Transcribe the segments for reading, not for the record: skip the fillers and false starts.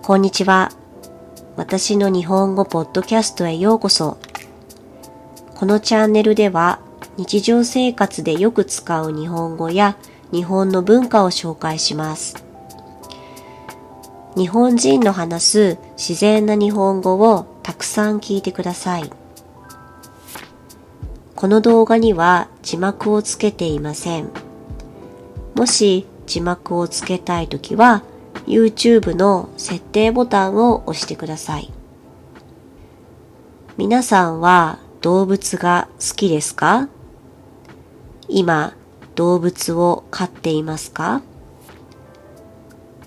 こんにちは。私の日本語ポッドキャストへようこそ。このチャンネルでは日常生活でよく使う日本語や日本の文化を紹介します。日本人の話す自然な日本語をたくさん聞いてください。この動画には字幕をつけていません。もし字幕をつけたいときは YouTube の設定ボタンを押してください。皆さんは動物が好きですか？今、動物を飼っていますか？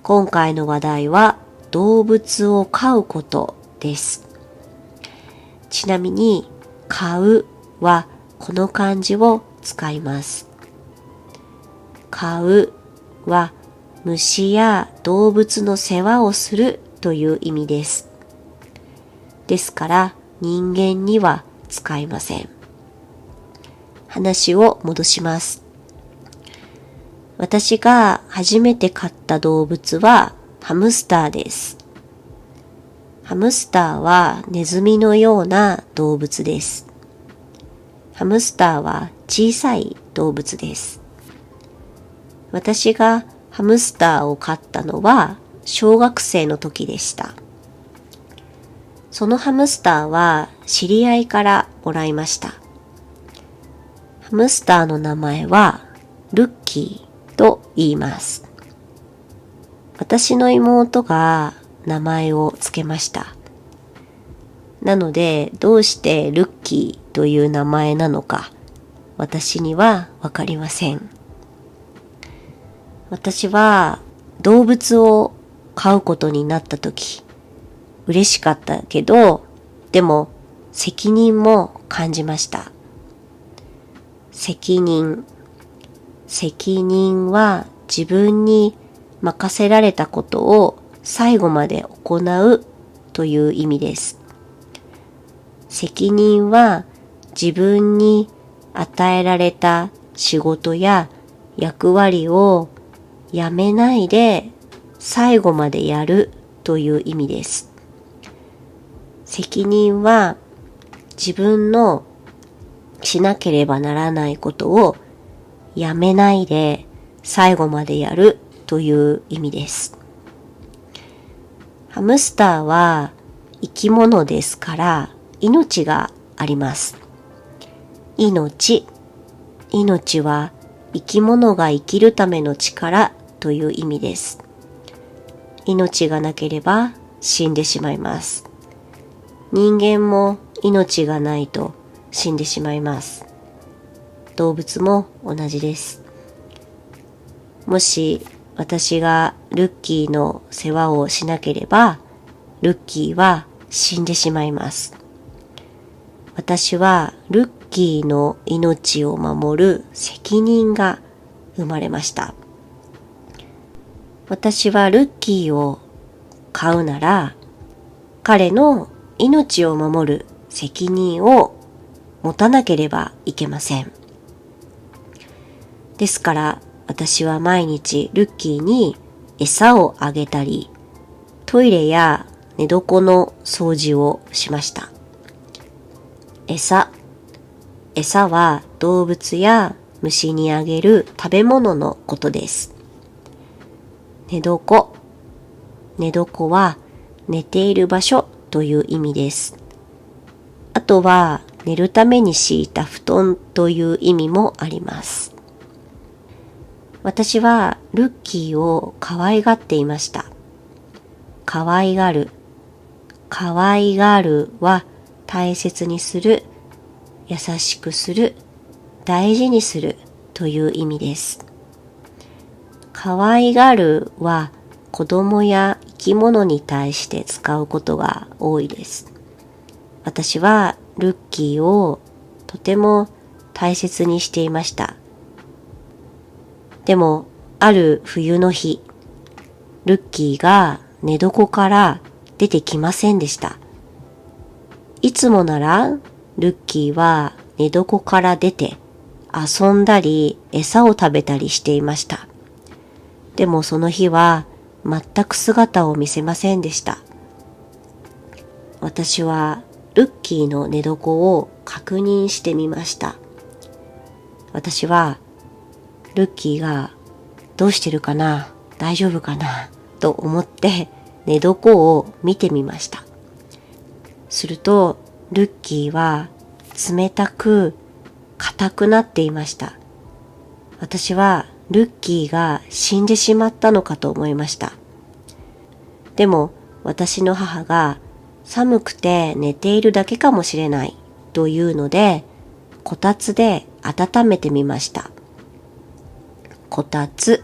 今回の話題は動物を飼うことです。ちなみに、飼うはこの漢字を使います。飼うは虫や動物の世話をするという意味です。ですから人間には使いません。話を戻します。私が初めて飼った動物はハムスターです。ハムスターはネズミのような動物です。ハムスターは小さい動物です。私がハムスターを飼ったのは小学生の時でした。そのハムスターは知り合いからもらいました。ハムスターの名前はルッキーと言います。私の妹が名前をつけました。なのでどうしてルッキーという名前なのか私にはわかりません。私は動物を飼うことになった時嬉しかったけど、でも責任も感じました。責任は自分に任せられたことを最後まで行うという意味です。責任は自分に与えられた仕事や役割をやめないで最後までやるという意味です。責任は自分のしなければならないことをやめないで最後までやるという意味です。ハムスターは生き物ですから命があります。命は生き物が生きるための力という意味です。命がなければ死んでしまいます。人間も命がないと死んでしまいます。動物も同じです。もし私がルッキーの世話をしなければ、ルッキーは死んでしまいます。私はルッキーの命を守る責任が生まれました。私はルッキーを飼うなら、彼の命を守る責任を持たなければいけません。ですから私は毎日ルッキーに餌をあげたり、トイレや寝床の掃除をしました。餌は動物や虫にあげる食べ物のことです。寝床は寝ている場所という意味です。あとは寝るために敷いた布団という意味もあります。私はルッキーを可愛がっていました。可愛がるは大切にする、優しくする、大事にするという意味です。可愛がるは子供や生き物に対して使うことが多いです。私はルッキーをとても大切にしていました。でもある冬の日、ルッキーが寝床から出てきませんでした。いつもならルッキーは寝床から出て遊んだり餌を食べたりしていました。でもその日は全く姿を見せませんでした。私はルッキーの寝床を確認してみました。私はルッキーがどうしてるかな、大丈夫かなと思って寝床を見てみました。するとルッキーは冷たく硬くなっていました。私はルッキーが死んでしまったのかと思いました。でも私の母が寒くて寝ているだけかもしれないというので、こたつで温めてみました。こたつ。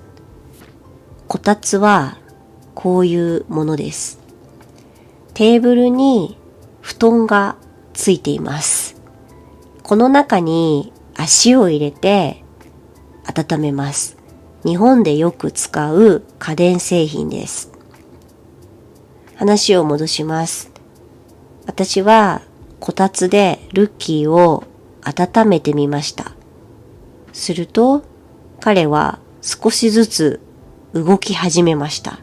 こたつはこういうものです。テーブルに布団がついています。この中に足を入れて温めます。日本でよく使う家電製品です。話を戻します。私はこたつでルッキーを温めてみました。すると彼は少しずつ動き始めました。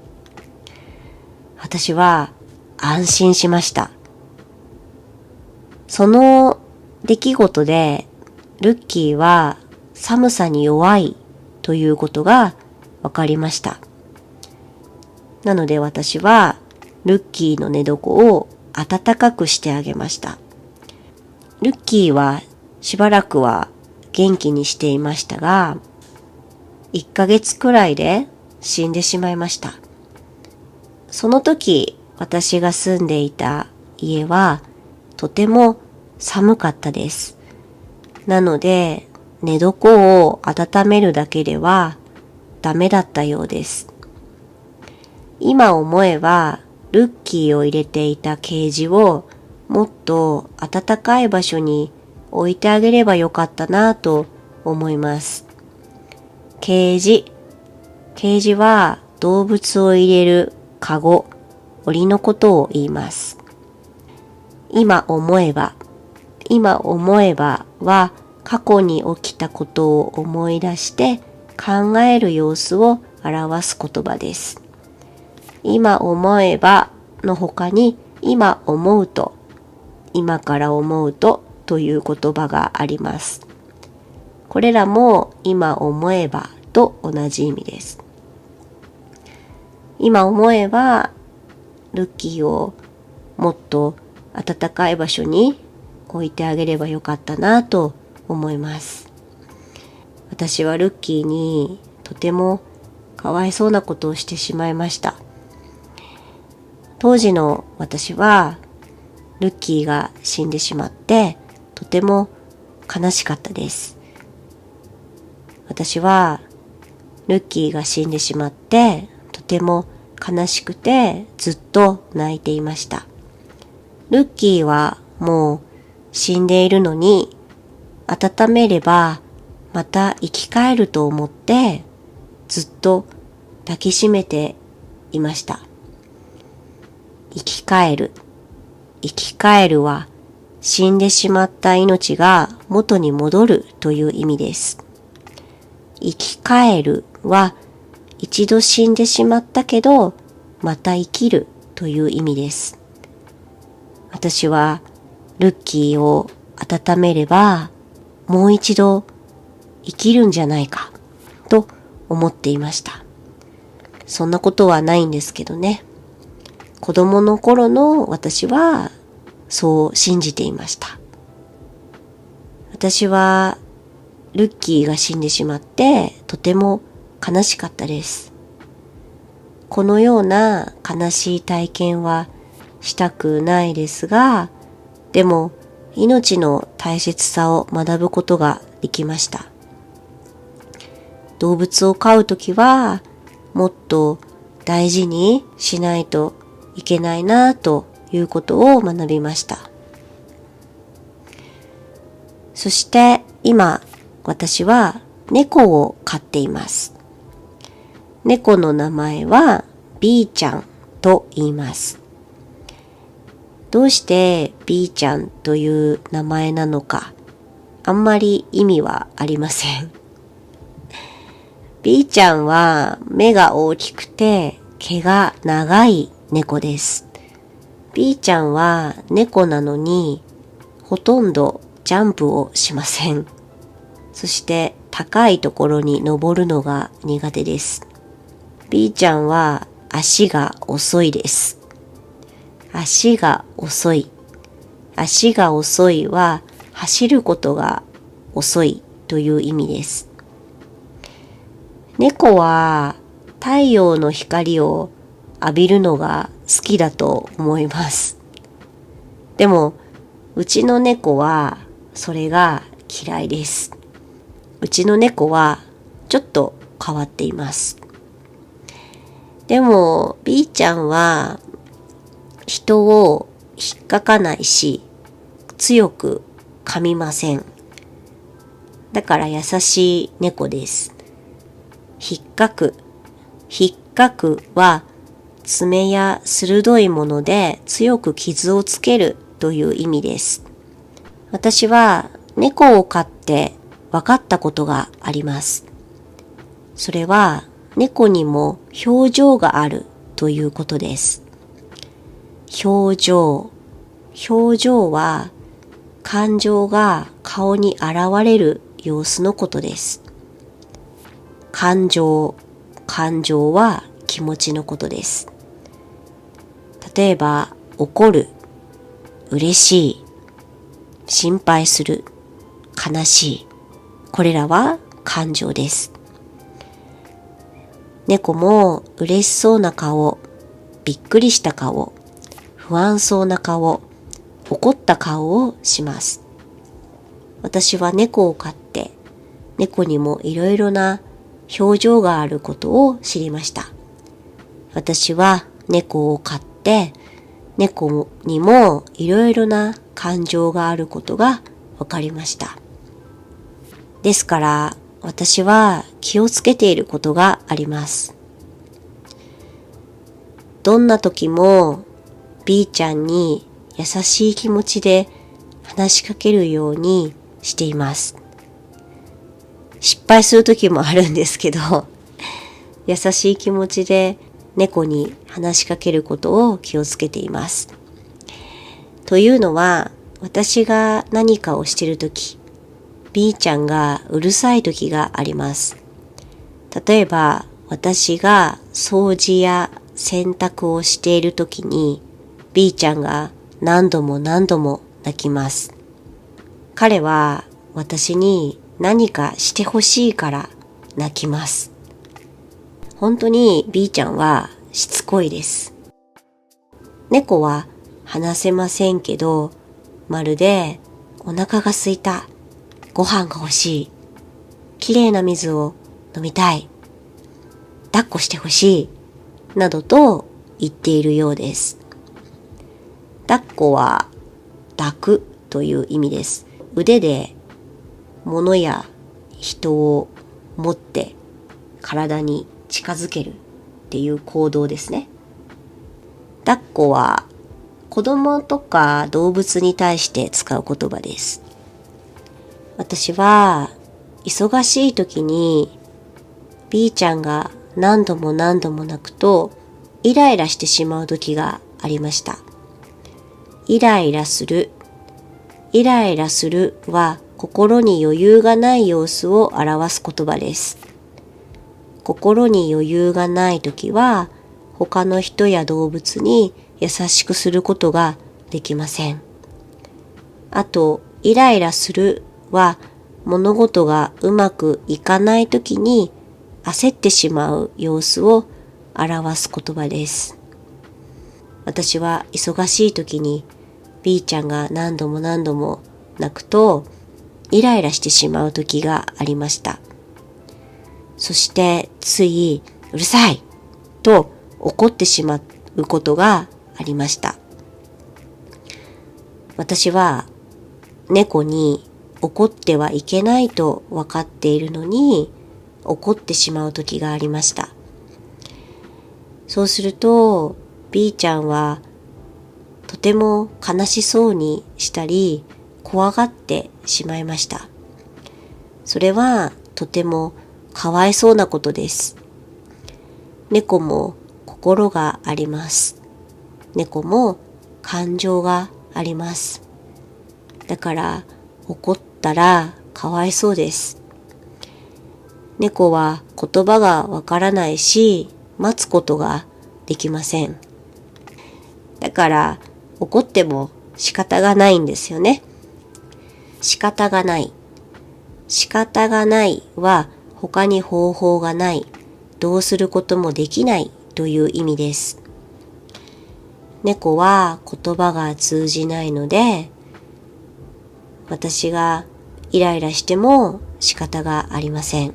私は安心しました。その出来事でルッキーは寒さに弱いということが分かりました。なので私はルッキーの寝床を暖かくしてあげました。ルッキーはしばらくは元気にしていましたが、1ヶ月くらいで死んでしまいました。その時私が住んでいた家はとても寒かったです。なので寝床を温めるだけではダメだったようです。今思えばルッキーを入れていたケージをもっと暖かい場所に置いてあげればよかったなと思います。ケージは動物を入れるカゴ、檻のことを言います。今思えばは過去に起きたことを思い出して考える様子を表す言葉です。今思えばの他に今思うと、今から思うとという言葉があります。これらも今思えばと同じ意味です。今思えばルッキーをもっと暖かい場所に置いてあげればよかったなと思います。私はルッキーにとてもかわいそうなことをしてしまいました。当時の私はルッキーが死んでしまってとても悲しかったです。私はルッキーが死んでしまってとても悲しくてずっと泣いていました。ルッキーはもう死んでいるのに温めればまた生き返ると思ってずっと抱きしめていました。生き返るは死んでしまった命が元に戻るという意味です。生き返るは一度死んでしまったけどまた生きるという意味です。私はルッキーを温めればもう一度生きるんじゃないかと思っていました。そんなことはないんですけどね。子供の頃の私はそう信じていました。私はルッキーが死んでしまってとても悲しかったです。このような悲しい体験はしたくないですが、でも命の大切さを学ぶことができました。動物を飼うときはもっと大事にしないといけないなということを学びました。そして今私は猫を飼っています。猫の名前は B ちゃんと言います。どうして B ちゃんという名前なのか、あんまり意味はありません。B ちゃんは目が大きくて毛が長い猫です。B ちゃんは猫なのにほとんどジャンプをしません。そして高いところに登るのが苦手です。B ちゃんは足が遅いです。足が遅い。足が遅いは走ることが遅いという意味です。猫は太陽の光を浴びるのが好きだと思います。でも、うちの猫はそれが嫌いです。うちの猫はちょっと変わっています。でも B ちゃんは人を引っかかないし強く噛みません。だから優しい猫です。引っかくは爪や鋭いもので強く傷をつけるという意味です。私は猫を飼って分かったことがあります。それは猫にも表情があるということです。表情は感情が顔に現れる様子のことです。感情は気持ちのことです。例えば怒る、嬉しい、心配する、悲しい、これらは感情です。猫も嬉しそうな顔、びっくりした顔、不安そうな顔、怒った顔をします。私は猫を飼って、猫にもいろいろな表情があることを知りました。私は猫を飼って、猫にもいろいろな感情があることが分かりました。ですから私は気をつけていることがあります。どんな時も B ちゃんに優しい気持ちで話しかけるようにしています。失敗する時もあるんですけど、優しい気持ちで猫に話しかけることを気をつけています。というのは、私が何かをしているとき、B ちゃんがうるさいときがあります。例えば、私が掃除や洗濯をしているときに、B ちゃんが何度も泣きます。彼は私に何かしてほしいから泣きます。本当に B ちゃんはしつこいです。猫は話せませんけど、まるでお腹が空いた、ご飯が欲しい、きれいな水を飲みたい、抱っこしてほしい、などと言っているようです。抱っこは抱くという意味です。腕で物や人を持って体に近づけるっていう行動ですね。抱っこは子供とか動物に対して使う言葉です。私は忙しい時に B ちゃんが何度も泣くとイライラしてしまう時がありました。イライラするは心に余裕がない様子を表す言葉です。心に余裕がないときは他の人や動物に優しくすることができません。あと、イライラするは物事がうまくいかないときに焦ってしまう様子を表す言葉です。私は忙しいときに B ちゃんが何度も泣くとイライラしてしまう時がありました。そしてついうるさいと怒ってしまうことがありました。私は猫に怒ってはいけないと分かっているのに怒ってしまう時がありました。そうすると B ちゃんはとても悲しそうにしたり怖がってしまいました。それはとてもかわいそうなことです。猫も心があります。猫も感情があります。だから怒ったらかわいそうです。猫は言葉がわからないし、待つことができません。だから怒っても仕方がないんですよね。仕方がない。仕方がないは他に方法がない、どうすることもできないという意味です。猫は言葉が通じないので、私がイライラしても仕方がありません。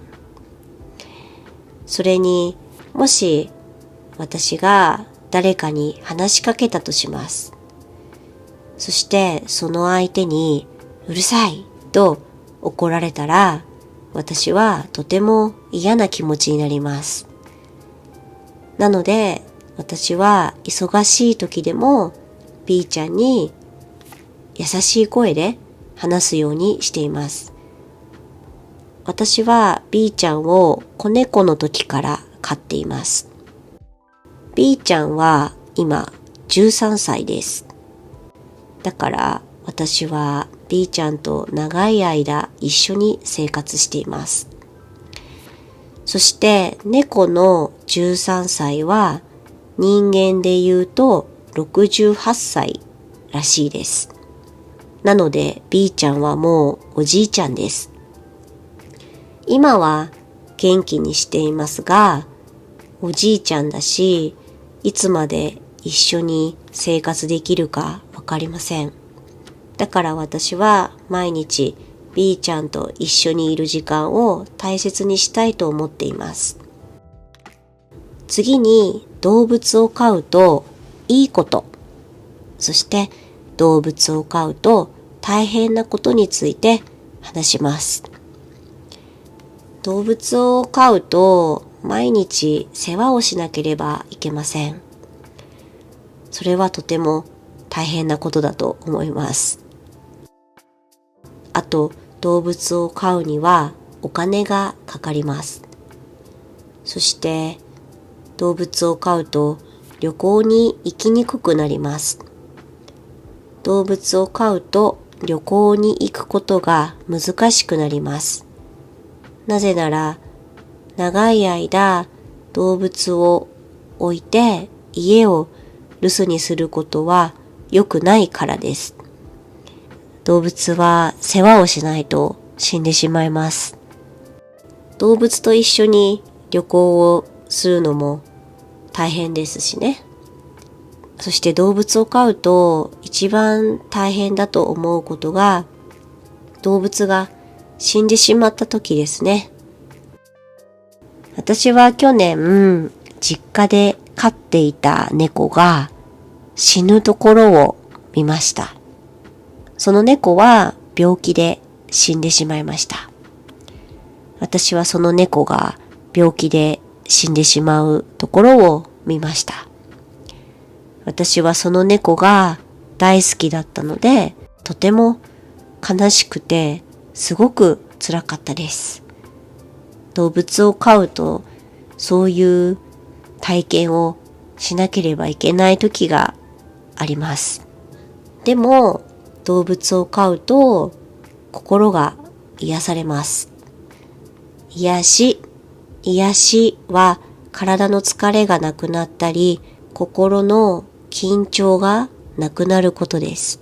それに、もし私が誰かに話しかけたとします。そしてその相手にうるさいと怒られたら、私はとても嫌な気持ちになります。なので私は忙しい時でも B ちゃんに優しい声で話すようにしています。私は B ちゃんを子猫の時から飼っています。B ちゃんは今13歳です。だから私は B ちゃんと長い間一緒に生活しています。そして猫の13歳は人間で言うと68歳らしいです。なので B ちゃんはもうおじいちゃんです。今は元気にしていますが、おじいちゃんだし、いつまで一緒に生活できるかわかりません。だから私は毎日 B ちゃんと一緒にいる時間を大切にしたいと思っています。次に動物を飼うといいこと、そして動物を飼うと大変なことについて話します。動物を飼うと毎日世話をしなければいけません。それはとても大変なことだと思います。あと動物を飼うにはお金がかかります。そして動物を飼うと旅行に行きにくくなります。動物を飼うと旅行に行くことが難しくなります。なぜなら長い間動物を置いて家を留守にすることは良くないからです。動物は世話をしないと死んでしまいます。動物と一緒に旅行をするのも大変ですしね。そして動物を飼うと一番大変だと思うことが、動物が死んでしまった時ですね。私は去年実家で飼っていた猫が死ぬところを見ました。その猫は病気で死んでしまいました。私はその猫が病気で死んでしまうところを見ました。私はその猫が大好きだったので、とても悲しくてすごく辛かったです。動物を飼うとそういう体験をしなければいけない時があります。でも動物を飼うと心が癒されます。癒しは体の疲れがなくなったり、心の緊張がなくなることです。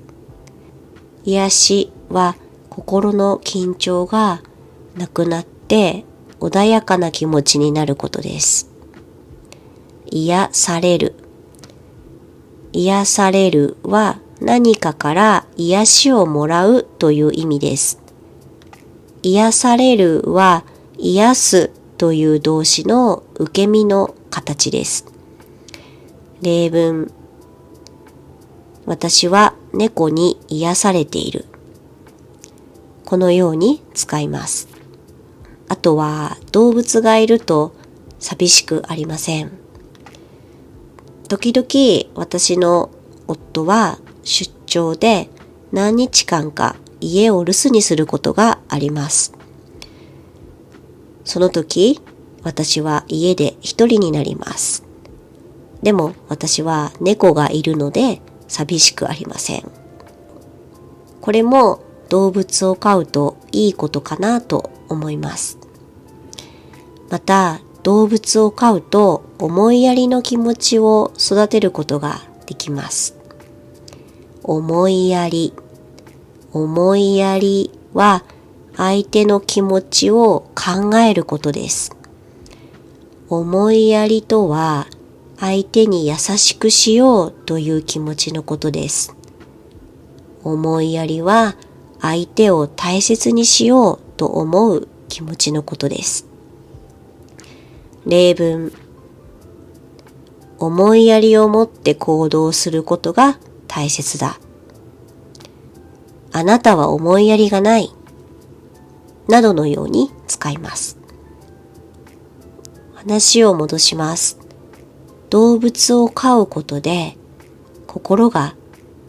癒しは心の緊張がなくなって穏やかな気持ちになることです。癒される。癒されるは何かから癒しをもらうという意味です。癒されるは癒すという動詞の受け身の形です。例文。私は猫に癒されている。このように使います。あとは動物がいると寂しくありません。時々私の夫は出張で何日間か家を留守にすることがあります。その時私は家で一人になります。でも私は猫がいるので寂しくありません。これも動物を飼うといいことかなと思います。また動物を飼うと思いやりの気持ちを育てることができます。思いやりは相手の気持ちを考えることです。思いやりとは相手に優しくしようという気持ちのことです。思いやりは相手を大切にしようと思う気持ちのことです。例文、思いやりを持って行動することが大切だ。あなたは思いやりがない。などのように使います。話を戻します。動物を飼うことで心が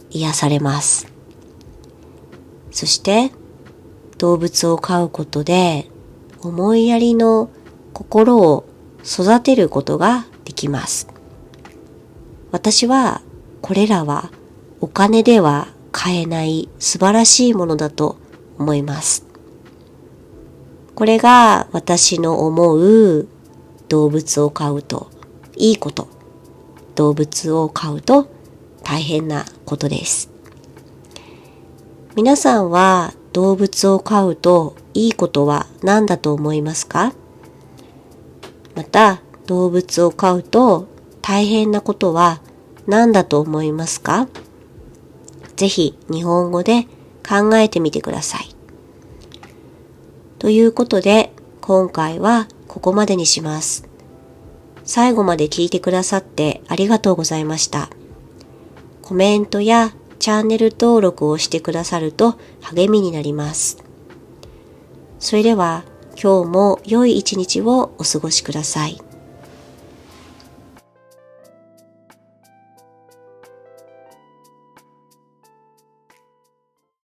癒されます。そして動物を飼うことで思いやりの心を育てることができます。私はこれらはお金では買えない素晴らしいものだと思います。これが私の思う動物を飼うといいこと、動物を飼うと大変なことです。皆さんは動物を飼うといいことは何だと思いますか？また動物を飼うと大変なことは何だと思いますか？ぜひ日本語で考えてみてください。ということで今回はここまでにします。最後まで聞いてくださってありがとうございました。コメントやチャンネル登録をしてくださると励みになります。それでは今日も良い一日をお過ごしください。